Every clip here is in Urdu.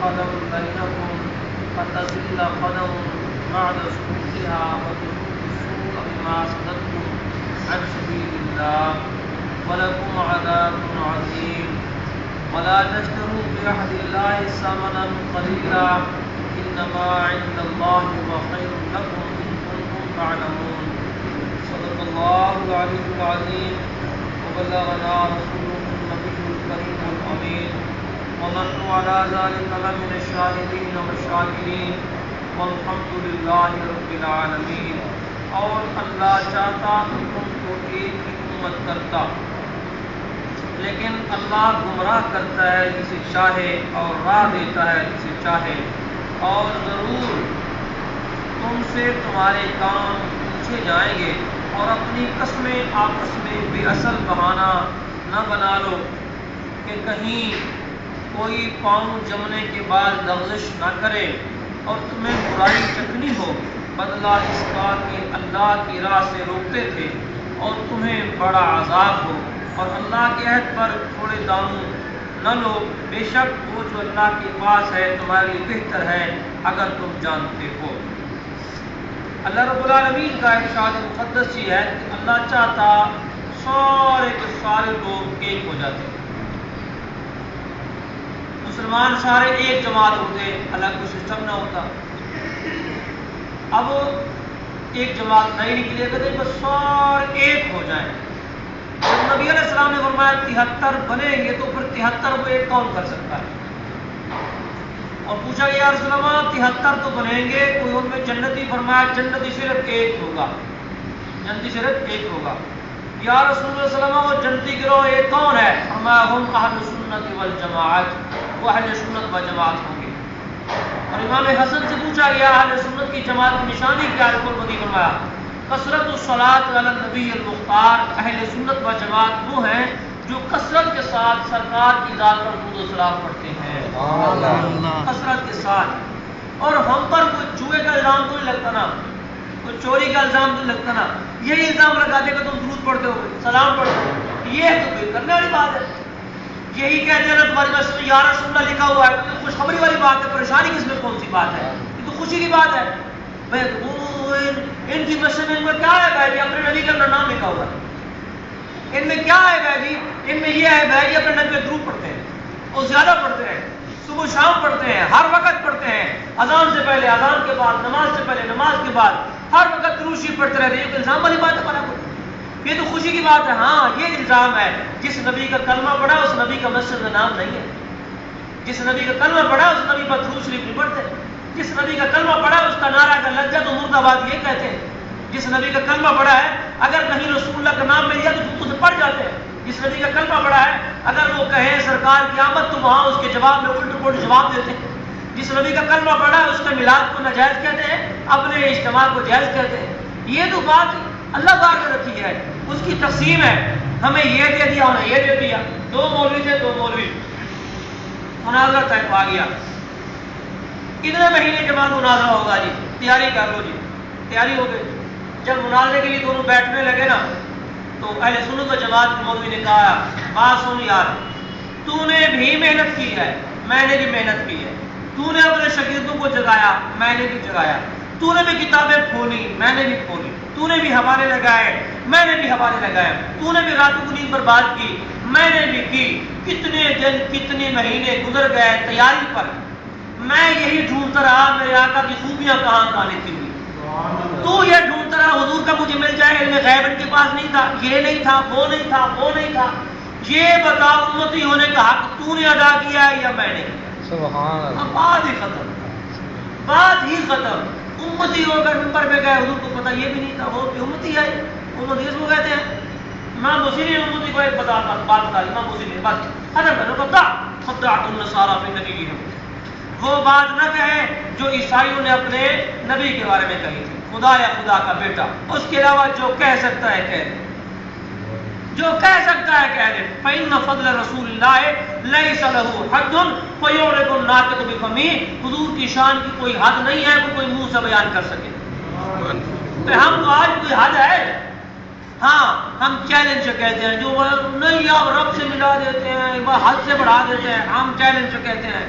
قدم بينكم فتزل قدم بعد سجودها وتذوقوا السوء بما صددتم عن سبيل الله ولكم عذاب عظيم ولا تشتروا بعهد الله ثمنا قليلا انما عند الله هو خير لكم ان كنتم تعلمون صدق الله العلي العظيم وبلغنا رسوله النبي الكريم الامين ونحن على ذلك لمن الشاهدين والشاكرين والحمد لله رب العالمین. اور اللہ چاہتا تو تم کو ایک ہی امت کرتا، لیکن اللہ گمراہ کرتا ہے جسے چاہے اور راہ دیتا ہے جسے چاہے، اور ضرور تم سے تمہارے کام پوچھے جائیں گے، اور اپنی قسمیں آپس میں بے اصل بہانہ نہ بنا لو کہ کہیں کوئی پاؤں جمنے کے بعد لغزش نہ کرے اور تمہیں برائی چکنی ہو، بدلہ اس کا کہ اللہ کی راہ سے روکتے تھے اور تمہیں بڑا عذاب ہو، اور اللہ کے عہد پر تھوڑے داموں نہ لو، بے شک وہ جو اللہ کے پاس ہے تمہارے لیے بہتر ہے اگر تم جانتے ہو. اللہ رب العالمین کا ارشاد مقدس یہ ہے کہ اللہ چاہتا سارے کے سارے لوگ ایک ہو جاتے، مسلمان سارے ایک جماعت ہوتے، الگ کوئی سسٹم نہ ہوتا. اب ایک جماعت نہیں نکلے گا بس سارے ایک ہو جائیں. جب نبی علیہ السلام نے فرمایا 73 بنیں گے تو پھر 73 کو ایک کون کر سکتا ہے؟ اور پوچھا کہ یا رسول اللہ 73 تو بنیں گے، کوئی ان میں جنتی؟ فرمایا جنتی صرف ایک ہوگا، جنتی صرف ایک ہوگا. یا رسول اللہ صلی اللہ علیہ وسلم وہ جنتی گروہ ایک کون ہے؟ فرمایا ہم اہل سنت والجماعت، وہ اہل سنت و جماعت ہوں گے. اور امام حسن سے پوچھا گیا اہل سنت کی جماعت کی نشانی کیا ہے؟ قربانی فرمایا کثرت الصلاۃ علی النبی المختار. اہل سنت و جماعت وہ ہیں جو کثرت کے ساتھ سرکار کی ذات پر درود و سلام پڑھتے ہیں، کثرت کے ساتھ. اور ہم پر کوئی جوئے کا الزام تو نہیں لگتا نا، کوئی چوری کا الزام تو نہیں لگتا نا، یہی الزام لگا دے کہ تم درود پڑھتے ہو سلام پڑھتے ہو، یہ تو کوئی کرنے والی بات ہے. یہی کہتے ہیں نا تمہاری بس یا رسول اللہ لکھا ہوا ہے تو خوشخبری والی بات ہے، پریشانی کس میں کون سی بات ہے؟ یہ تو خوشی کی بات ہے. ان کی مسجد میں کیا ہے بھائی جی؟ اپنے نبی کا نام لکھا ہوا ہے. ان میں کیا ہے بھائی جی؟ ان میں یہ ہے بھائی جی اپنے نبی پہ درود پڑھتے ہیں اور زیادہ پڑھتے ہیں، صبح شام پڑھتے ہیں، ہر وقت پڑھتے ہیں، اذان سے پہلے، اذان کے بعد، نماز سے پہلے، نماز کے بعد، ہر وقت درود شریف پڑھتے رہتے ہیں. یہ تو الزام والی بات ہے ہمارا کوئی؟ یہ تو خوشی کی بات ہے. ہاں یہ الزام ہے جس نبی کا کلمہ پڑھا اس نبی کا مسجد میں نام نہیں ہے، جس نبی کا کلمہ پڑھا اس نبی پر درود شریف نہیں پڑھتے، جس نبی کا کلمہ پڑھا اس کا نعرہ کا لجت و مرداباد یہ کہتے ہیں. جس نبی کا کلمہ پڑھا ہے اگر کہیں رسول اللہ کا نام مل جائے تو اسے پڑھ جاتے ہیں. جس نبی کا کلمہ پڑھا ہے اگر وہ کہیں سرکار کی آمد تو وہاں اس کے جواب میں الٹ پلٹ جواب دیتے ہیں. جس نبی کا کلمہ پڑھا ہے اس کے میلاد کو ناجائز کہتے ہیں، اپنے اجتماع کو جائز کہتے ہیں. یہ تو بات اللہ پاک نے رکھی ہے، اس کی تقسیم ہے. ہمیں یہ دے دیا، انہیں یہ دے دیا. دو مولوی تھے، دو مولوی مناظرہ طے پا گیا. کتنے مہینے کے بعد مناظرہ ہوگا جی؟ تیاری کر لو جی. تیاری ہو گئی. جب مناظرے کے لیے دونوں بیٹھنے لگے نا تو اہل سنت و جماعت کے مولوی نے کہا بات سن یار، تو نے بھی محنت کی ہے، میں نے بھی محنت کی ہے، تو نے اپنے شاگردوں کو جگایا، میں نے بھی جگایا، تو نے بھی کتابیں کھولی، میں نے بھی کھولی، تو نے بھی حوالے لگائے، میں نے بھی حوالے لگائے، تو نے بھی راتوں کو نیند برباد کی، میں نے بھی کی. کتنے دن کتنے مہینے گزر گئے تیاری پر، میں یہی ڈھونڈتا رہا میرے آقا کی خوبیاں کہاں کہاں لکھی ہوئی. تو یہ ڈھونڈتا رہا حضور کا مجھے مل جائے، علم غیب ان کے پاس نہیں تھا، یہ نہیں تھا، وہ نہیں تھا، وہ نہیں تھا. یہ بتا امتی ہونے کا حق تو نے ادا کیا ہے یا میں نے کیا؟ سبحان اللہ. بات ہی ختم، بات ہی ختم. امتی ہو کر ممبر پہ گئے، حضور کو پتا یہ بھی نہیں تھا وہ امتی ہے. امتی اس کو کہتے ہیں. امام بصیری نے امتی کو ایک بات بتا، امام بصیری نے بات ختم کرو بتا خدعت النصارى فی نبیہم، وہ بات نہ کہیں جو عیسائیوں نے اپنے نبی کے بارے میں کہی تھی، خدا یا خدا کا بیٹا. اس کے علاوہ جو کہہ سکتا ہے کہہ دے، جو کہہ سکتا ہے کہہ دے. فإن فضل رسول اللہ لیس له حد فیعرض الناطق بفمہ، حضور کی شان کی کوئی حد نہیں ہے وہ کوئی منہ سے بیان کر سکے. تو ہم تو آج کوئی حد ہے؟ ہاں ہم چیلنج سے کہتے ہیں، جو نہیں آپ رب سے ملا دیتے ہیں، حد سے بڑھا دیتے ہیں، ہم چیلنج سے کہتے ہیں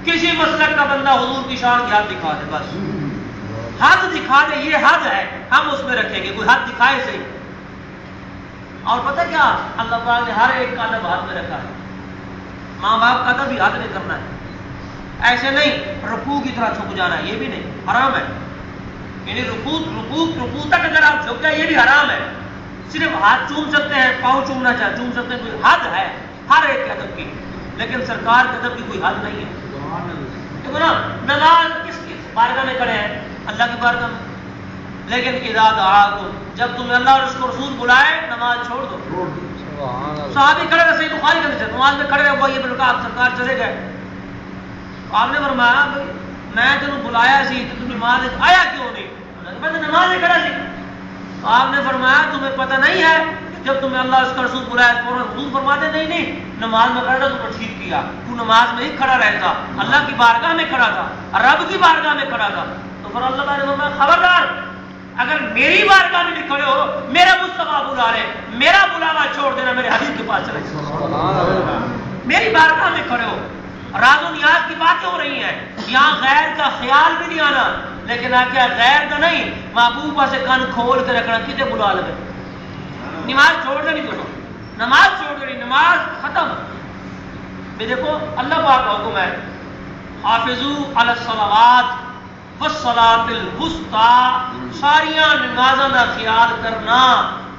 کسی مسلک کا بندہ حضور کی شان کی حد دکھا دے، بس حد دکھا دے، یہ حد ہے، ہم اس میں رکھیں گے، کوئی حد دکھائے صحیح۔ اور پتہ کیا، اللہ پاک نے ہر ایک کا ادب ہاتھ میں رکھا ہے، ماں باپ کا ادب بھی ہاتھ میں کرنا ہے، ایسے نہیں رکوع کی طرح جھک جانا ہے، یہ بھی نہیں، حرام ہے، یعنی رکوع تک اگر آپ جھک جائیں یہ بھی حرام ہے۔ صرف ہاتھ چوم سکتے ہیں، پاؤں چومنا چاہے چوم سکتے ہیں، کوئی حد ہے ہر ایک کے ادب کی، لیکن سرکار کے ادب کی کوئی حد نہیں ہے۔ دیکھو نا، نماز کس کی بارگاہ میں کھڑے ہیں؟ اللہ کی بارگاہ میں، لیکن اذا دعاکم، جب تمہیں اللہ اور اس کو رسول بلائے نماز چھوڑ دو۔ صحابی کھڑے رہے، صحیح بخاری کا حدیث ہے، نماز میں کھڑے رہے، یہ بلکہ آپ سرکار چلے گئے، آپ نے فرمایا بھائی میں تمہیں بلایا سی تو تم نماز آیا کیوں نہیں؟ میں تو نماز میں کھڑا سی۔ آپ نے فرمایا تمہیں پتہ نہیں ہے جب تمہیں اللہ اس کا رسول بلایا فوراً حضور فرماتے نہیں نماز میں کھڑا تھا تو ٹھیک کیا، تو نماز میں ہی کھڑا رہتا، اللہ کی بارگاہ میں کھڑا تھا، رب کی بارگاہ میں کھڑا تھا، تو پھر اللہ تعالیٰ نے فرمایا خبردار اگر میری بارگاہ میں بھی کھڑے ہو، میرا مصطفیٰ بلا رہے، میرا بلاوا چھوڑ دینا، میرے حبیب کے پاس چلے جاؤ، میری بارگاہ میں کھڑے ہو۔ راز و نیاز کی باتیں ہو رہی ہیں، یہاں غیر کا خیال بھی نہیں آنا، لیکن آپ کیا غیر کا نہیں، محبوبہ سے کان کھول کے رکھنا، کتنے بلا لگے، نماز چھوڑ دینی، تو نماز چھوڑ دینی، نماز ختم۔ میں دیکھو اللہ پاک کا حکم ہے، حافظوا علی الصلوات والصلاۃ الوسطی، ساریاں نمازاں دا خیال کرنا،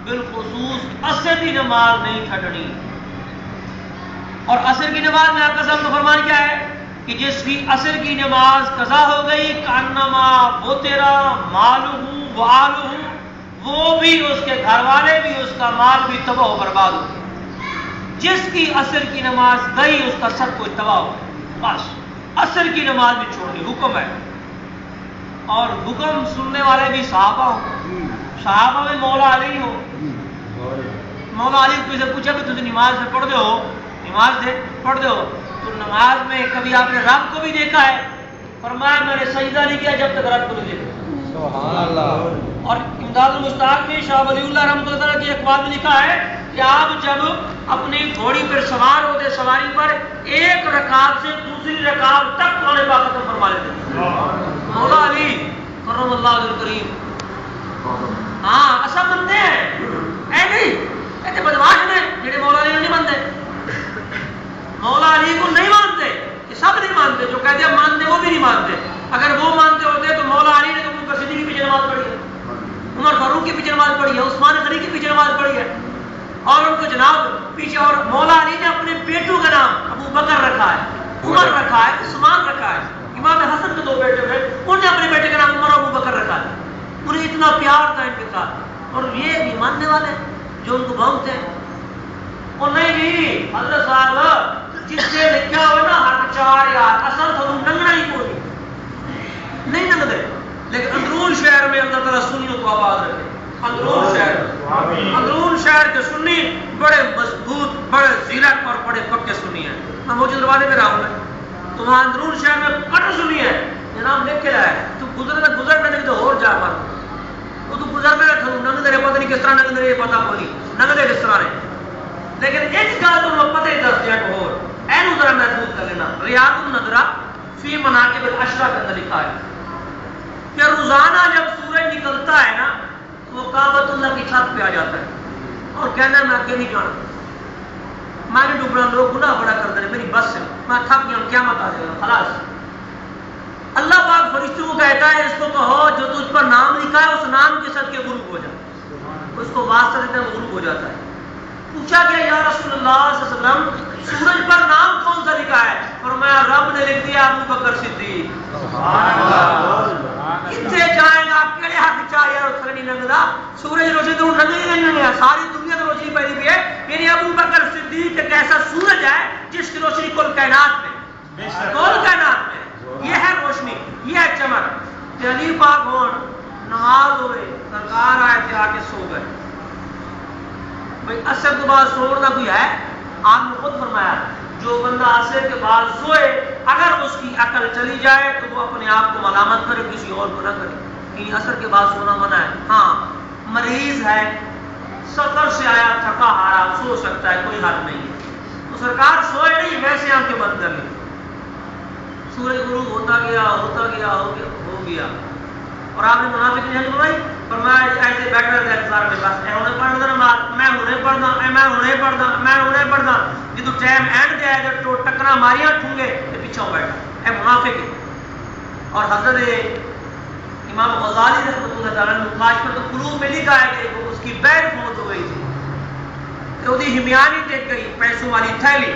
بالخصوص عصر کی نماز نہیں چھڈنی۔ اور عصر کی نماز میں آپ کا سب کو فرمان کیا ہے کہ جس کی عصر کی نماز قضا ہو گئی، کانما وہ تیرا مالہ وآلہ، وہ بھی اس کے گھر والے بھی، اس کا مال بھی تباہ و برباد ہو گیا۔ جس کی عصر کی نماز گئی اس کا سب کچھ تباہ ہو گیا، بس عصر کی نماز بھی چھوڑ دی، حکم ہے۔ اور حکم سننے والے بھی صحابہ ہوں، صحابہ میں مولا علی ہو، مولا علی کو سے پوچھا کہ تجھے نماز میں پڑھ دے ہو، نماز دے پڑھ دے ہو تو نماز میں کبھی آپ نے رب کو بھی دیکھا ہے؟ فرمایا میں نے سجدہ نہیں کیا جب تک رب کو نہیں دیکھا۔ سبحان اللہ۔ اور امداد المشتاق میں شاہ ولی اللہ رحمۃ اللہ تعالیٰ کی اقوال میں لکھا ہے کہ آپ جب اپنی گھوڑی پر سوار ہوتے، سواری پر ایک رکعت سے دوسری رکعت تک قرآن پاک ختم فرما لیتے۔ مولا علی کرم اللہ وجہ الکریم، ہاں ایسا بنتے ہیں، اے نہیں ایسے بدماش نے جڑے مولا علی نہیں مانتے، مولا علی کو نہیں مانتے، یہ سب نہیں مانتے، جو کہتے ہیں مانتے وہ بھی نہیں مانتے۔ اگر وہ مانتے ہوتے تو مولا علی نے ابو بکر صدیق کے پیچھے نماز پڑھی ہے، عمر فاروق کے پیچھے نماز پڑھی ہے، عثمان غنی کے پیچھے نماز پڑھی ہے، اور ان کو جناب پیچھے، اور مولا علی نے اپنے بیٹوں کا نام ابو بکر رکھا ہے، عمر رکھا ہے، عثمان رکھا ہے، امام حسن کے دو بیٹے تھے، انہوں نے اپنے بیٹے کا نام عمر ابو بکر رکھا ہے، انہیں اتنا پیار تھا ان کے ساتھ۔ اور یہ بھی ماننے والے جو ان کو بہت ہیں، اور نہیں حضرت صاحب جس سے لکھا ہوا نا حق چار یار، اصل تو ننگنا ہی کوئی نہیں ننگتے، لیکن اندرون شہر میں اللہ تعالیٰ سنیوں کو آباد رکھے، اندرون شہر کے سنی بڑے مضبوط، بڑے زیرک اور بڑے پکے سنی ہیں۔ میں موجود دروازے میں رہا ہوں، تو وہاں اندرون شہر میں کٹ سنی ہے، جناب لکھ کے رہا ہے تو گزرنے نہیں تو اور جا مر وہ تو گزرنے رکھوں ننگ دے پتہ نہیں کس طرح ننگ دے پتہ کوئی ننگ دے کس طرح نے، لیکن ایک گل تو پتہ ہی دس دیا کہ اور اینو ذرا محسوس کر لینا۔ ریاض النظرہ فی مناقب العشرہ کے اندر لکھا ہے کہ روزانہ جب سورج نکلتا ہے نا وہ کعبۃ اللہ کی چھت پہ آ جاتا ہے اور کہنا ہے میں آگے نہیں جانا، میں نہیں ڈوبنا، لوگ گناہ بڑا کرتے ہیں، میری بس سے میں تھک گیا ہوں، قیامت آ جائے گا خلاص۔ اللہ پاک فرشتوں کو کہتا ہے اس کو کہو جو تجھ پر نام لکھا ہے اس نام کے صدقے غروب ہو جائے، اس کو واسطہ دیتے ہیں وہ غروب ہو جاتا ہے۔ پوچھا گیا یا رسول اللہ صلی اللہ علیہ وسلم سورج پر نام کون سا لکھا ہے؟ فرمایا رب نے لکھ دیا ابو بکر صدیق۔ سبحان اللہ۔ کتنے جائیں گا کیڑے ہاتھ چاہ یار اس نہیں لگدا، سورج روشنی تو نہیں ہے، ساری دنیا تو روشنی پہلی بھی ہے، یعنی ابو بکر صدیق ایک ایسا سورج ہے جس کی روشنی کل کائنات میں، کل کائنات میں یہ ہے روشنی، یہ ہے چمک۔ علی پاک ہون نماز ہوئے سرکار آئے تھے آ کے سو گئے، بھائی عصر کے بعد سونا کوئی ہے؟ آپ نے خود فرمایا جو بندہ عصر کے بعد سوئے اگر اس کی عقل چلی جائے تو وہ اپنے آپ کو ملامت کرے، کسی اور کو نہ کرے، کہ عصر کے بعد سونا منع ہے۔ ہاں مریض ہے، سفر سے آیا تھکا ہارا سو سکتا ہے، کوئی حد نہیں ہے، تو سرکار سوئے نہیں ویسے آنکھیں بند کر لی، سورج غروب ہوتا گیا ہو گیا اور آپ نے منافق نہیں بنائی، فرمایا ایسے بیٹھا رہتا ہے انتظار میں، بس اے ہونے پڑھنا نماز، میں ہونے پڑھنا جدو ٹائم اینڈ دے آئے تو ٹکرا ماریاں ٹھونگے تے پیچھے بیٹھا، اے منافق ہے۔ اور حضرت امام غزالی رحمۃ اللہ تعالیٰ نے کاشف القلوب میں لکھا ہے کہ اس کی بیل فوت ہو گئی تھی، تو دی ہمیانی ٹیک گئی، پیسوں والی تھیلی،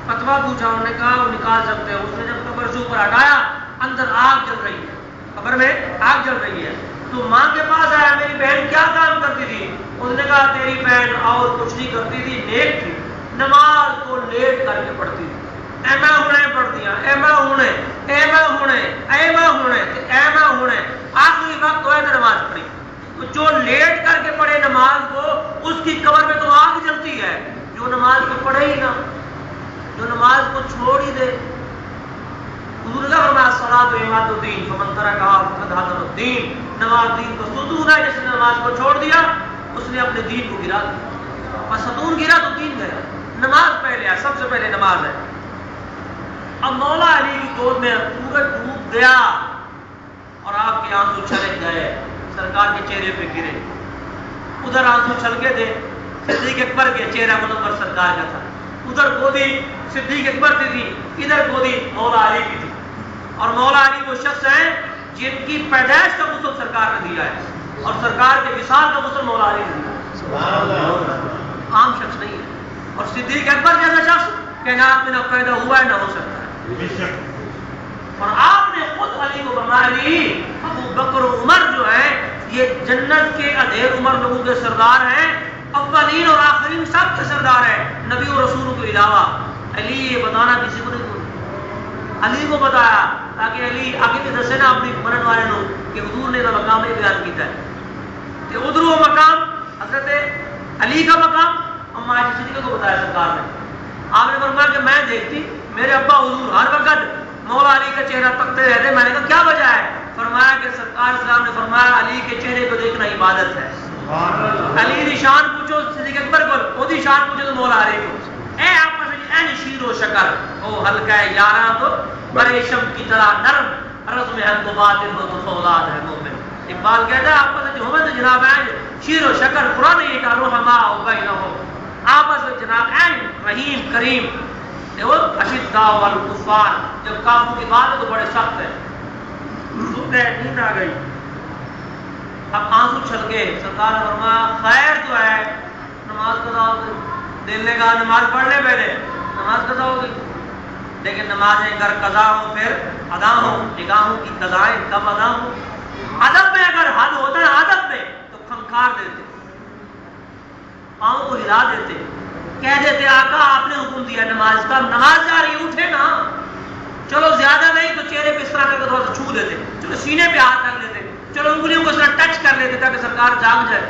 فتویٰ پوچھا، انہوں نے کہا وہ نکال سکتے ہیں۔ اس نے جب قبر سے اوپر ہٹایا، اندر آگ جل رہی ہے، قبر میں آگ جل رہی ہے، تو ماں کے پاس آیا، میری بہن کیا کام کرتی تھی؟ اس نے کہا تیری بہن اور کچھ نہیں کرتی تھی، نیک تھی، نماز کو لیٹ کر کے پڑھتی تھی، اے میں ہونے پڑھتی ہوں، اے میں ہونے آخری وقت ہوئے تو نماز پڑھی۔ تو جو لیٹ کر کے پڑھے نماز کو، اس کی قبر میں تو آگ جلتی ہے، جو نماز کو پڑھے ہی نہ، جو نماز کو چھوڑ ہی دے۔ حضور نے فرمایا الصلاۃ عماد الدین فمن ترکھا فقد ہدم الدین، نماز دین کو ستون ہے، جس نے نماز کو چھوڑ دیا اس نے اپنے دین کو گرا دیا، اور ستون گرا تو دین گیا۔ نماز پہلے ہے، سب سے پہلے نماز ہے۔ اب مولا علی کی گود میں سورج ڈوب گیا اور آپ کے آنسو چھلک گئے، سرکار کے چہرے پہ گرے، ادھر آنسو چھلکے تھے صدیق اکبر کے چہرہ منور سرکار کا تھا، ادھر گودی صدیق اکبر کی تھی، ادھر گودی مولا علی کی تھی۔ اور مولا علی وہ شخص ہیں جن کی پیدائش کا غسل سرکار نے دیا ہے، اور سرکار کے وصال کا غسل مولا علی نے دیا، عام شخص نہیں ہے۔ اور صدیق اکبر جیسا شخص کائنات میں نہ پیدا ہوا ہے نہ ہو سکتا ہے۔ اور آپ نے خود علی کو فرمایا، علی ابو بکر و عمر جو ہیں یہ جنت کے ادھیر عمر لوگوں کے سردار ہیں، اولین اور آخرین سب کے سردار ہیں، نبی اور رسولوں کے علاوہ۔ علی یہ بتانا کسی کو نہیں بولا، علی کو بتایا تاکہ علی آگے بھی دسے نا اپنی مرن والے لوگ کہ حضور نے مقام بیان کیتا ہے کہ ادھر وہ مقام حضرت علی کا مقام اما عائشہ صدیقہ کو بتایا سرکار نے۔ آپ نے فرمایا کہ میں دیکھتی میرے ابا حضور ہر وقت مولا علی کا چہرہ تکتے رہتے، میں نے کہا کیا وجہ ہے؟ فرمایا کہ سرکار اسلام نے فرمایا علی کے چہرے کو دیکھنا عبادت ہے۔ علی دی شان پوچھو صدیق اکبر کو، وہ دی شان پوچھو تو مولا علی کو، اے آپس میں این شیر و شکر او ہلکا ہے یاراں تو پریشم کی طرح نرم، رزم ہے تو باطل ہو تو فولاد ہے مومن۔ اقبال کہتا ہے آپس میں جو ہوئے تو جناب این شیر و شکر، قرآن یہ کہا رحماء بینہم، آپس میں جناب این رحیم کریم، وہ اشداء والکفار، جب کافروں کی بات ہے تو بڑے سخت ہے۔ نیند آ گئی، اب آنسو چھل گئے، سرکار نے فرمایا خیر تو ہے، نماز قضا ہو گئی۔ دل نے کہا نماز پڑھ لے پہلے، نماز قضا ہو گئی، لیکن نمازیں اگر قضا ہو پھر ادا ہو، نگاہوں کی قضائیں کب ادا ہو؟ ادب میں اگر حد ہوتا ہے ادب میں تو کھنکھار دیتے، پاؤں کو ہلا دیتے، کہہ دیتے آقا آپ نے حکم دیا نماز کا، نماز جا رہی اٹھے نا، چلو زیادہ نہیں تو چہرے پہ اس طرح کر کے تھوڑا سا چھو دیتے، چلو سینے پہ ہاتھ رکھ لیتے، چلو انگلیوں کو اس طرح ٹچ کر لیتے تاکہ سرکار جاگ جائے۔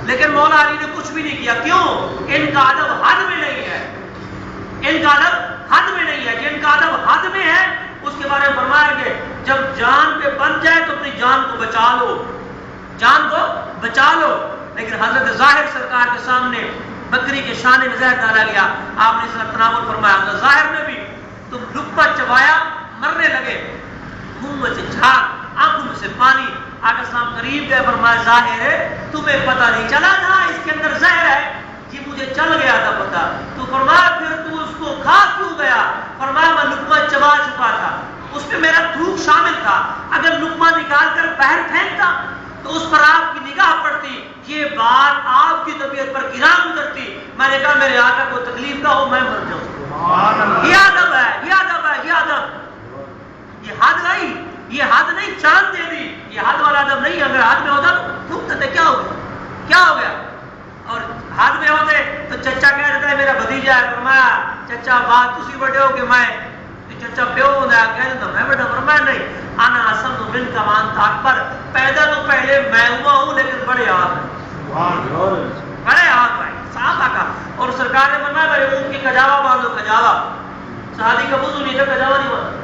لیکن مولا علی نے کچھ بھی نہیں کیا، کیوں؟ ان کا ادب حد میں نہیں ہے، ان کا ادب حد میں نہیں ہے، جن کا ادب حد میں ہے اس کے بارے میں فرمایا کہ جب جان پہ بن جائے تو اپنی جان کو بچا لو، جان کو بچا لو۔ لیکن حضرت ظاہر سرکار کے سامنے بکری کے شانے میں زہر ڈالا گیا، آپ نے اس طرح تناول فرمایا، حضرت ظاہر نے بھی تم لقمہ چبایا مرنے لگے، منہ میں سے جھاگ آنکھوں میں سے پانی، آقا السلام قریب گئے، فرمایا ظاہر ہے تمہیں پتہ نہیں چلا تھا اس کے اندر زہر ہے؟ جی مجھے چل گیا تھا پتہ۔ تو فرمایا پھر تو اس کو کھا کیوں گیا؟ فرمایا میں لقمہ چبا چکا تھا، اس میں میرا تھوک شامل تھا، اگر لقمہ نکال کر باہر پھینکتا تو اس پر آپ کی نگاہ پڑتی، یہ بات آپ کی طبیعت پر گراں گزرتی، میں نے کہا میرے آقا کو تکلیف نہ ہو میں مر جاؤں۔ یہ ادب ہے، یہ ادب ہے، یہ ادب، یہ حد نہیں، یہ حد نہیں چاند دے دی، یہ حد والا ادب نہیں۔ اگر حد میں ہوتا تو تھوکتے کیا ہو گیا، کیا ہو گیا؟ اور حد میں ہوتے تو چچا کہہ دیتا ہے میرا بھتیجا ہے، فرمایا چچا بات تسی بڑے ہو کہ میں چچا پیو ہوتا ہے، کہہ دیتا میں بیٹا، فرمایا نہیں انا حسن تو من کا مانتا اکبر، پیدا تو پہلے میں ہوا ہوں لیکن بڑے آپ ہیں، بڑے آپ ہیں صاحب آقا۔ اور سرکار نے فرمایا میرے اونٹ کی کجاوا باندھو، کجاوا، صحابی کا وضو نہیں تھا کجاوا نہیں باندھا،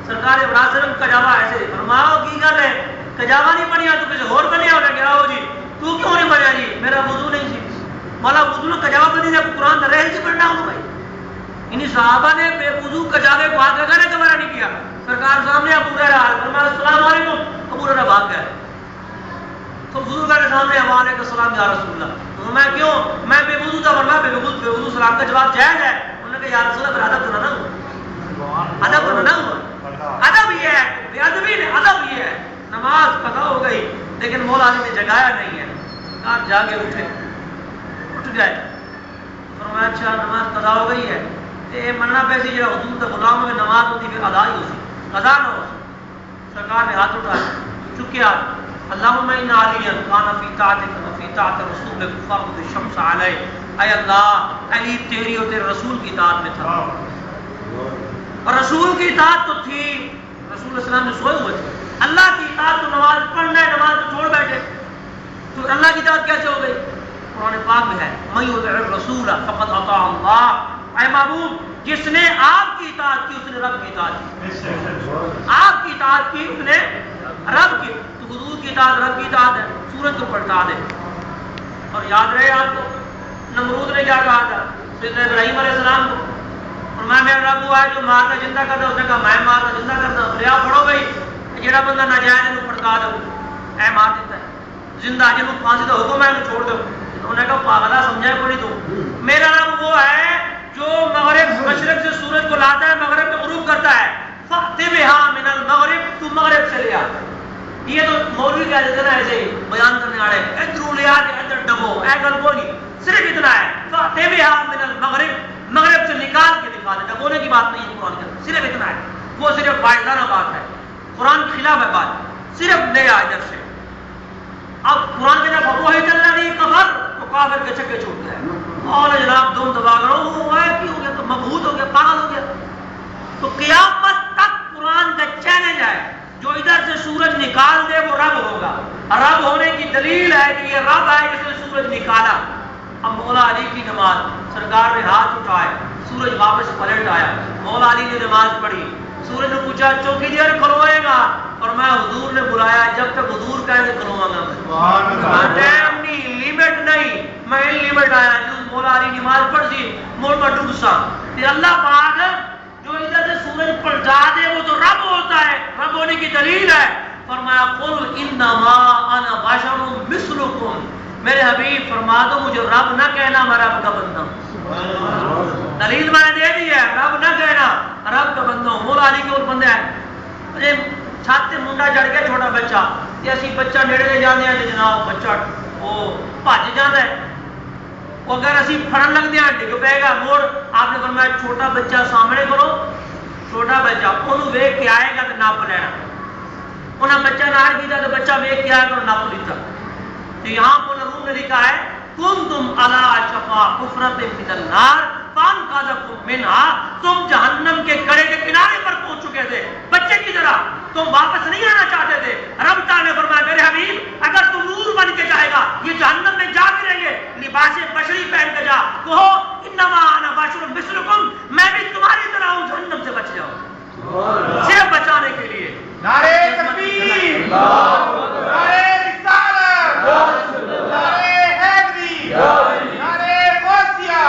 سرکار ابراہیم کجاوا ایسے فرماؤ کی گل ہے کجاوا نہیں بنیا تو کسی اور بنیا ہونا کہ آؤ جی تو کیوں نہیں بنیا جی میرا وضو نہیں سی، مولا وضو نے کجاوا بنی جب قرآن رہ سے پڑھنا ہوں بھائی، انہیں صحابہ نے بے وضو کجاوے کو ہاتھ لگانے کا منع نہیں کیا. سرکار سامنے ابو ہریرہ حال فرمایا السلام علیکم، ابو ہریرہ بھاگ گئے. تو بزرگ کے سامنے وعلیکم السلام یا رسول اللہ. تو میں کیوں؟ میں بے وضو تھا. فرمایا بے وضو سلام کا جواب جائز ہے. انہوں نے کہا یا رسول اللہ پھر ادب تو نہ ہوا، ادب تو نہ ہوا. ادب یہ ہے، بے ادبی نے ادب یہ ہے. نماز قضا ہو گئی لیکن مولا علی نے جگایا نہیں ہے. کہاں جاگے اٹھ گئے. فرمایا اچھا نماز قضا ہو گئی ہے تے مننا پیسی جڑا حضور دا غلام ہوئے نماز ہوتی پھر ادا ہی ہو سی، قضا نہ ہو. سرکار نے ہاتھ اٹھایا، چکیا اللہم ان علیہ کان فی طاعتک و فی طاعت رسولک فرض الشمس علیہ. اے اللہ علی تیری اور تیرے رسول کی اطاعت میں تھا، اور رسول کی اطاعت تو تھی. رسول اللہ علیہ وسلم نے سوئے ہوئے تھے. اللہ کی اطاعت تو نماز پڑھنا ہے، نماز تو چھوڑ بیٹھے. تو اللہ کی اطاعت کیسے ہو گئی؟ قرآن پاک میں ہے من یطع الرسول فقد اطاع اللہ. اے محبوب جس نے آپ کی اطاعت کی اس نے رب کی اطاعت کی. آپ کی اطاعت کی اس نے رب کی. تو حضور کی اطاعت رب کی اطاعت ہے. سورج کو پلٹا دے. اور یاد رہے آپ کو نمرود نے کیا کہا تھا سیدنا ابراہیم علیہ السلام کو؟ فرمایا میرا رب وہ ہے جو مارتا زندہ کرتا. اس نے کہا میں مارتا زندہ کرتا. دریا پڑھو گئی جہاں بندہ ناجائز انہوں پڑکا دو اے مار دیتا ہے زندہ جنہوں پھانسی کا حکم ہے انہوں چھوڑ دو. انہوں نے کہا پاگلا سمجھا کوئی تو میرا رب وہ ہے جو مغرب مشرق سے سورج کو لاتا ہے مغرب میں غروب کرتا ہے. فَأْتِبِهَا مِنَ الْمَغْرِبِ تو مغرب سے لیا. یہ تو مولوی کہہ دیتے نا ایسے ہی بیان کرنے والے ادھر لیا کہ ادھر ڈبو اے گل کو نہیں صرف اتنا ہے فَأْتِبِهَا مِنَ الْمَغْرِبِ مغرب سے نکال کے دکھا دے. ڈبونے کی بات نہیں ہے قرآن کے اندر، صرف اتنا ہے. وہ صرف فائدانہ بات ہے، قرآن کے خلاف ہے بات، صرف نیا ادھر سے. اب قرآن کے اندر فَوَحِدَ الَّذِي كَفَرَ تو کافر کے چکے چھوٹ گئے. اور جناب تم دبا کرو وہ ہے کی ہو گیا تو مبہوت ہو گیا پاگل ہو گیا. تو قیامت تک قرآن کا چیلنج ہے جو ادھر سے سورج نکال دے وہ رب ہوگا. رب ہونے کی دلیل ہے کہ یہ رب ہے جس نے سورج نکالا. اب مولا علی کی نماز سرکار نے ہاتھ اٹھائے، سورج واپس پلٹ آیا. مولا علی نے نماز پڑھی. سورج نے پوچھا چوکی دیر کھلوائے گا؟ اور میں حضور نے بلایا جب تک حضور کہیں گے کھلواں گا. ٹائم نہیں، لیمٹ نہیں. میں لیمٹ آیا جو مولا علی نماز پڑھ سی موڑ پر ڈوب سا. اللہ پاک جو ادھر سے سورج پلٹا دے وہ تو رب ہوتا ہے، رب ہونے کی دلیل ہے. فرمایا قل انما انا بشر مثلکم. میرے حبیب فرما دو مجھے رب نہ کہنا میں رب کا بندہ ہوں. دلیل میں نے دے دی ہے، رب نہ کہنا رب کا بندہ ہوں. مولا علی کے اور بندے ہیں چھت منڈا چڑھ گیا چھوٹا بچہ تے اسی بچہ نیڑے لے جانے ہیں جناب بچہ وہ بھج جاتا ہے. وہ اگر اسی پھڑن لگتے ہیں ڈگ پے گا موڑ. آپ نے فرمایا چھوٹا بچہ سامنے کرو، چھوٹا بچہ انہوں ویک کے آئے گا تو نپ لینا. انہیں بچہ نار کیتا تو بچہ ویک کے آئے گا اور نپ لیتا. تو یہاں پر روم نے لکھا ہے کنتم علی شفا حفرۃ من النار فانقذکم منها. تم جہنم کے گڑھے کے کنارے پر پہنچ چکے تھے بچے کی طرح، تم واپس نہیں آنا چاہتے تھے. رب تعالیٰ نے فرمایا میرے حبیب اگر تم نور بن کے جائے گا یہ جہنم میں جا بھی رہیں گے لباس بشری پہن کے جا. کہو انما انا بشر مثلکم، میں بھی تمہاری طرح ہوں، جہنم سے بچ جاؤ صرف بچانے کے لیے. نعرے تکبیر، نعرے رسالت، نعرے حیدری، نعرے غوثیہ،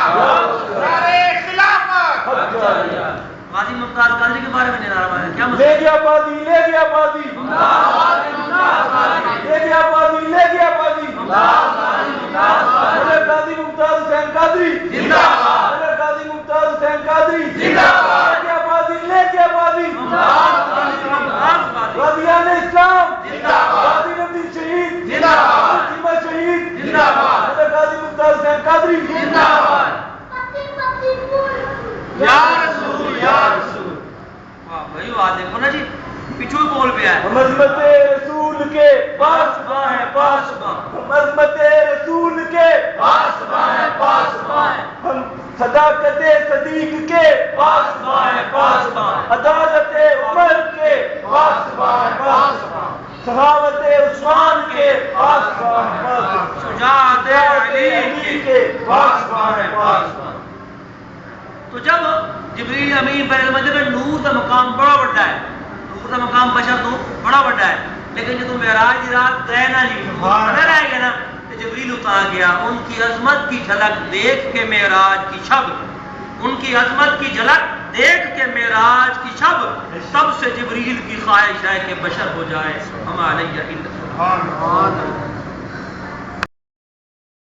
نعرے خلافت. غازی ممتاز قادری کے بارے میں نہیں نعرہ ہے کیا لے گیا بازی، لے گیا بازی، لے گیا بازی، لے گیا بازی. حضرت غازی ممتاز حسین قادری زندہ باد، حضرت غازی ممتاز حسین قادری زندہ باد. لے گیا بازی، لے گیا بازی. غازیان اسلام زندہ باد، غازی نبی شہید زندہ باد، فاطمہ شہید زندہ باد، حضرت غازی ممتاز حسین قادری زندہ باد. یا رسول یا رسول. واہ بھائی واہ دیکھو نا جی پیچھو ہی بول پہ ہے. عظمت رسول کے پاسباں ہے پاسباں، عظمت رسول کے پاسباں ہے پاسباں، ہم صداقت صدیق کے پاسباں ہے پاسباں، عدالت عمر کے پاسباں ہے پاسباں، سخاوت عثمان کے پاسباں ہے پاسباں، شجاعت علی کے پاسباں ہے پاسباں. تو جب جبریل امین پر مطلب نور کا مقام بڑا بڑا ہے، نور کا مقام بشر تو بڑا بڑا ہے، لیکن جب معراج کی رات گئے نا جی پتہ رہ گیا نا تو جبریل اتار گیا. ان کی عظمت کی جھلک دیکھ کے معراج کی شب ان کی عظمت کی جھلک دیکھ کے معراج کی شب تب سے جبریل کی خواہش ہے کہ بشر ہو جائے ہم علیہ